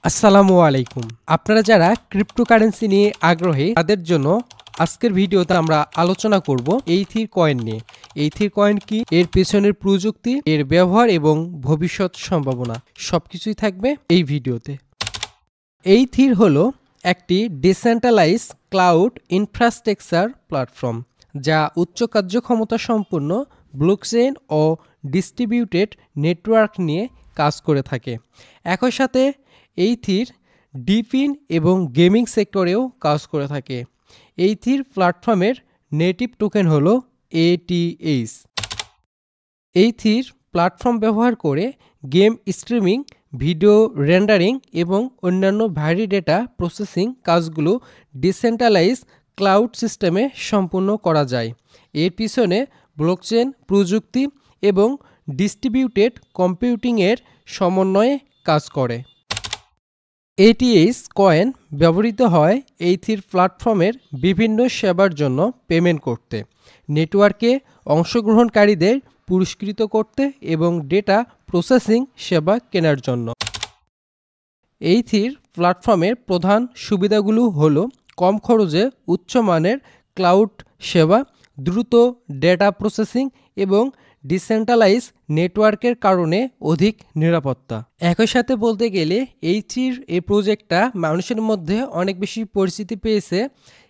আসসালামু আলাইকুম। আপনারা যারা ক্রিপ্টোকারেন্সি নিয়ে আগ্রহী তাদের জন্য আজকের ভিডিওতে আমরা আলোচনা করব এইথির কয়েন নিয়ে। এইথির কয়েন কি, এর পেছনের প্রযুক্তি, এর ব্যবহার এবং ভবিষ্যৎ সম্ভাবনা সবকিছুই থাকবে এই ভিডিওতে। এইথির হলো একটি ডিসেন্ট্রালাইজ ক্লাউড ইনফ্রাস্ট্রাকচার প্ল্যাটফর্ম যা উচ্চ কার্যক্ষমতা সম্পন্ন ব্লকচেইন ও ডিস্ট্রিবিউটেড নেটওয়ার্ক নিয়ে কাজ করে থাকে। একই সাথে এইথির ডিফিন এবং গেমিং সেক্টরেও কাজ করে থাকে। এইথির প্ল্যাটফর্মের নেটিভ টোকেন হলো ATH। এইথির প্ল্যাটফর্ম ব্যবহার করে গেম স্ট্রিমিং, ভিডিও রেন্ডারিং এবং অন্যান্য ভারী ডেটা প্রসেসিং কাজগুলো ডিসেন্ট্রালাইজ ক্লাউড সিস্টেমে সম্পূর্ণ করা যায়। এর পিছনে ব্লকচেন প্রযুক্তি এবং ডিস্ট্রিবিউটেড কম্পিউটিংয়ের সমন্বয়ে কাজ করে। ATH কয়েন ব্যবহৃত হয় এইথির প্ল্যাটফর্মের বিভিন্ন সেবার জন্য পেমেন্ট করতে, নেটওয়ার্কে অংশগ্রহণকারীদের পুরস্কৃত করতে এবং ডেটা প্রসেসিং সেবা কেনার জন্য। এইথির প্ল্যাটফর্মের প্রধান সুবিধাগুলো হলো কম খরচে উচ্চমানের ক্লাউড সেবা, দ্রুত ডেটা প্রসেসিং এবং ডিসেন্ট্রালাইজ নেটওয়ার্কের কারণে অধিক নিরাপত্তা। একই সাথে বলতে গেলে এইথির এই প্রজেক্টটা মানুষের মধ্যে অনেক বেশি পরিচিতি পেয়েছে।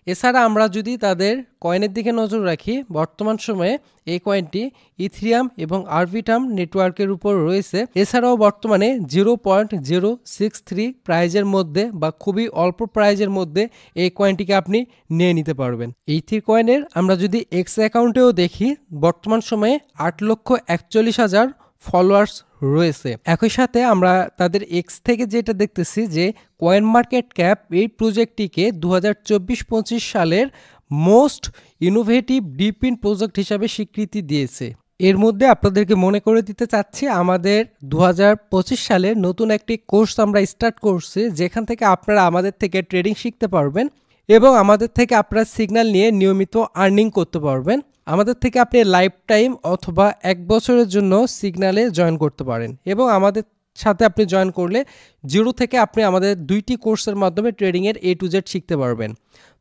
এছাড়া আমরা যদি তাদের কয়েনের দিকে নজর রাখি, বর্তমান সময়ে এই কয়েনটি ইথিরিয়াম এবং আরবিটাম নেটওয়ার্কের উপর রয়েছে। এছাড়াও বর্তমানে 0.063 প্রাইজের মধ্যে বা খুবই অল্প প্রাইজের মধ্যে এই কয়েনটিকে আপনি নিয়ে নিতে পারবেন। এইথির কয়েনের আমরা যদি এক্স অ্যাকাউন্টেও দেখি, বর্তমান সময়ে 8,41,000 ফলোয়ার্স রয়েছে। একই সাথে আমরা তাদের এক্স থেকে যেটা দেখতেছি যে কয়েন মার্কেট ক্যাপ এই প্রজেক্টটিকে 2024-25 সালের মোস্ট ইনোভেটিভ ডিপিন প্রজেক্ট হিসাবে স্বীকৃতি দিয়েছে। এর মধ্যে আপনাদেরকে মনে করে দিতে চাচ্ছি, আমাদের 2025 সালে নতুন একটি কোর্স আমরা স্টার্ট করছি, যেখান থেকে আপনারা আমাদের থেকে ট্রেডিং শিখতে পারবেন এবং আমাদের থেকে আপনারা সিগন্যাল নিয়ে নিয়মিত আর্নিং করতে পারবেন। আমাদের থেকে আপনি লাইফ টাইম অথবা 1 বছরের জন্য সিগন্যালে জয়েন করতে পারেন এবং আমাদের সাথে আপনি জয়েন করলে 0 থেকে আপনি আমাদের 2টি কোর্সের মাধ্যমে ট্রেডিংয়ের A to Z শিখতে পারবেন।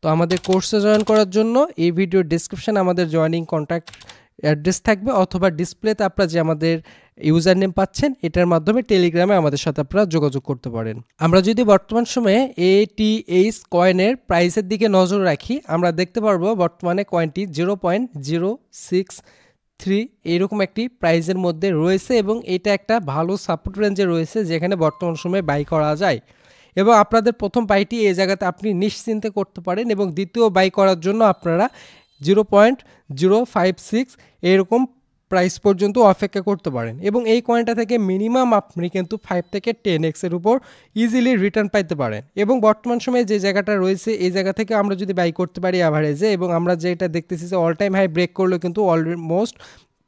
তো আমাদের কোর্সে জয়েন করার জন্য এই ভিডিওর ডেসক্রিপশনে আমাদের জয়েনিং কন্ট্যাক্ট অ্যাড্রেস থাকবে, অথবা ডিসপ্লেতে আপনারা যে আমাদের ইউজার নেম পাচ্ছেন এটার মাধ্যমে টেলিগ্রামে আমাদের সাথে আপনারা যোগাযোগ করতে পারেন। আমরা যদি বর্তমান সময়ে ATH কয়েনের প্রাইসের দিকে নজর রাখি, আমরা দেখতে পারবো বর্তমানে কয়েনটি 0.063 এইরকম একটি প্রাইসের মধ্যে রয়েছে এবং এটা একটা ভালো সাপোর্ট রেঞ্জে রয়েছে, যেখানে বর্তমান সময়ে বাই করা যায়। এবং আপনাদের প্রথম বাইটি এই জায়গাতে আপনি নিশ্চিন্তে করতে পারেন এবং দ্বিতীয় বাই করার জন্য আপনারা 0.056 এরকম প্রাইস পর্যন্ত অপেক্ষা করতে পারেন এবং এই কয়েনটা থেকে মিনিমাম আপনি কিন্তু 5 থেকে 10x এর উপর ইজিলি রিটার্ন পাইতে পারেন। এবং বর্তমান সময়ে যে জায়গাটা রয়েছে এই জায়গা থেকে আমরা যদি বাই করতে পারি অ্যাভারেজে, এবং আমরা যেটা দেখতেছি যে অল টাইম হাই ব্রেক করলেও কিন্তু অলমোস্ট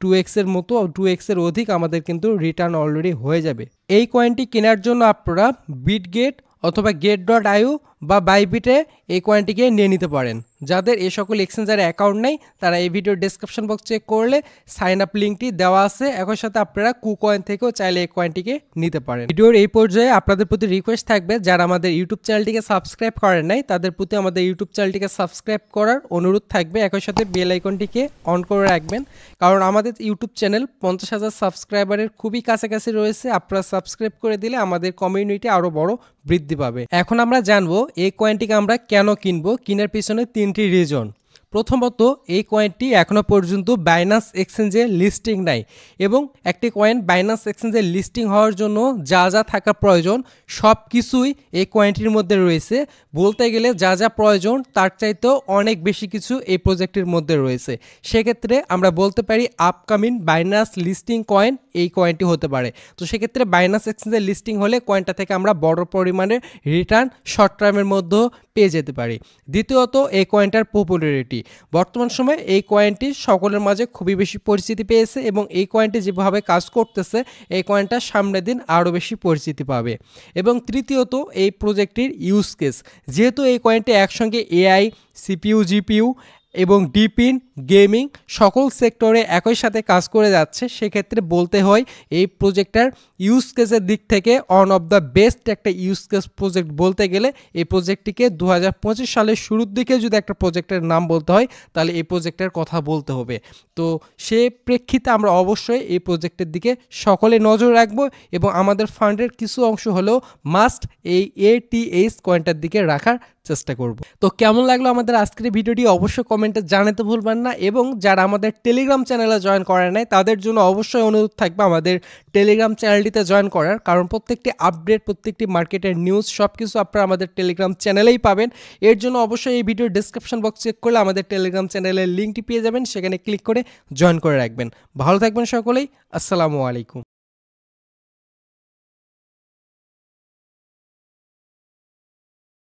2x এর মতো, 2x এর অধিক আমাদের কিন্তু রিটার্ন অলরেডি হয়ে যাবে। এই কয়েনটি কেনার জন্য আপনারা বিটগেট অথবা get.io বা বাইবিটে এই কয়েনটিকে নিয়ে নিতে পারেন। যাদের এই সকল এক্সচেঞ্জারে অ্যাকাউন্ট নেই তারা এই ভিডিওর ডেসক্রিপশন বক্স চেক করলে সাইন আপ লিঙ্কটি দেওয়া আছে। একই সাথে আপনারা কুকয়েন থেকেও চাইলে এই কয়েনটিকে নিতে পারেন। ভিডিওর এই পর্যায়ে আপনাদের প্রতি রিকোয়েস্ট থাকবে, যারা আমাদের ইউটিউব চ্যানেলটিকে সাবস্ক্রাইব করেন নাই তাদের প্রতি আমাদের ইউটিউব চ্যানেলটিকে সাবস্ক্রাইব করার অনুরোধ থাকবে। একই সাথে বেল আইকনটিকে অন করে রাখবেন, কারণ আমাদের ইউটিউব চ্যানেল 50,000 সাবস্ক্রাইবারের খুবই কাছাকাছি রয়েছে। আপনারা সাবস্ক্রাইব করে দিলে আমাদের কমিউনিটি আরও বড় বৃদ্ধি পাবে। এখন আমরা জানবো এই কয়েনটিকে আমরা কেন কিনবো। কেনার পিছনে 3টি রিজন। প্রথমত, এই কয়েনটি এখনও পর্যন্ত বাইন্যান্স এক্সচেঞ্জে লিস্টিং নাই এবং একটি কয়েন বাইন্যান্স এক্সচেঞ্জে লিস্টিং হওয়ার জন্য যা যা থাকা প্রয়োজন সব কিছুই এই কয়েনটির মধ্যে রয়েছে। বলতে গেলে যা যা প্রয়োজন তার চাইতেও অনেক বেশি কিছু এই প্রজেক্টের মধ্যে রয়েছে। সেক্ষেত্রে আমরা বলতে পারি আপকামিং বাইন্যান্স লিস্টিং কয়েন এই কয়েনটি হতে পারে। তো সেক্ষেত্রে বাইন্যান্স এক্সচেঞ্জে লিস্টিং হলে কয়েনটা থেকে আমরা বড় পরিমাণে রিটার্ন শর্ট টার্মের মধ্যেও পেয়ে যেতে পারি। দ্বিতীয়ত, এই কয়েনটার পপুলারিটি। বর্তমান সময়ে এই কয়েনটি সকলের মাঝে খুবই বেশি পরিচিতি পেয়েছে এবং এই কয়েনটি যেভাবে কাজ করতেছে এই কয়েনটা সামনের দিন আরও বেশি পরিচিতি পাবে। এবং তৃতীয়ত, এই প্রজেক্টটির ইউজ কেস। যেহেতু এই কয়েনটি একসঙ্গে AI, CPU, GPU এবং ডিপিন গেমিং সকল সেক্টরে একই সাথে কাজ করে যাচ্ছে। সেক্ষেত্রে বলতে হয় এই প্রজেক্টটার ইউজ কেসের দিক থেকে ওয়ান অফ দ্য বেস্ট একটা ইউজ কেস প্রজেক্ট বলতে গেলে এই প্রজেক্টটিকে 2025 সালের শুরুর দিকে যদি একটা প্রজেক্টের নাম বলতে হয় তাহলে এই প্রজেক্টের কথা বলতে হবে। তো সে প্রেক্ষিতে আমরা অবশ্যই এই প্রজেক্টের দিকে সকলে নজর রাখবো এবং আমাদের ফান্ডের কিছু অংশ হলেও মাস্ট এই ATH কয়েনটার দিকে রাখার চেষ্টা করব। তো কেমন লাগলো আমাদের আজকের ভিডিওটি অবশ্যই কমেন্টে জানাতে ভুলবেন না এবং যারা আমাদের টেলিগ্রাম চ্যানেলে জয়েন করে নাই তাদের জন্য অবশ্যই অনুরোধ থাকবে আমাদের টেলিগ্রাম চ্যানেলটিতে জয়েন করার, কারণ প্রত্যেকটি আপডেট প্রত্যেকটি মার্কেটের নিউজ সব কিছু আপনারা আমাদের টেলিগ্রাম চ্যানেলেই পাবেন। এর জন্য অবশ্যই এই ভিডিওর ডেসক্রিপশন বক্স চেক করলে আমাদের টেলিগ্রাম চ্যানেলের লিঙ্কটি পেয়ে যাবেন, সেখানে ক্লিক করে জয়েন করে রাখবেন। ভালো থাকবেন সকলেই, আসসালামু আলাইকুম।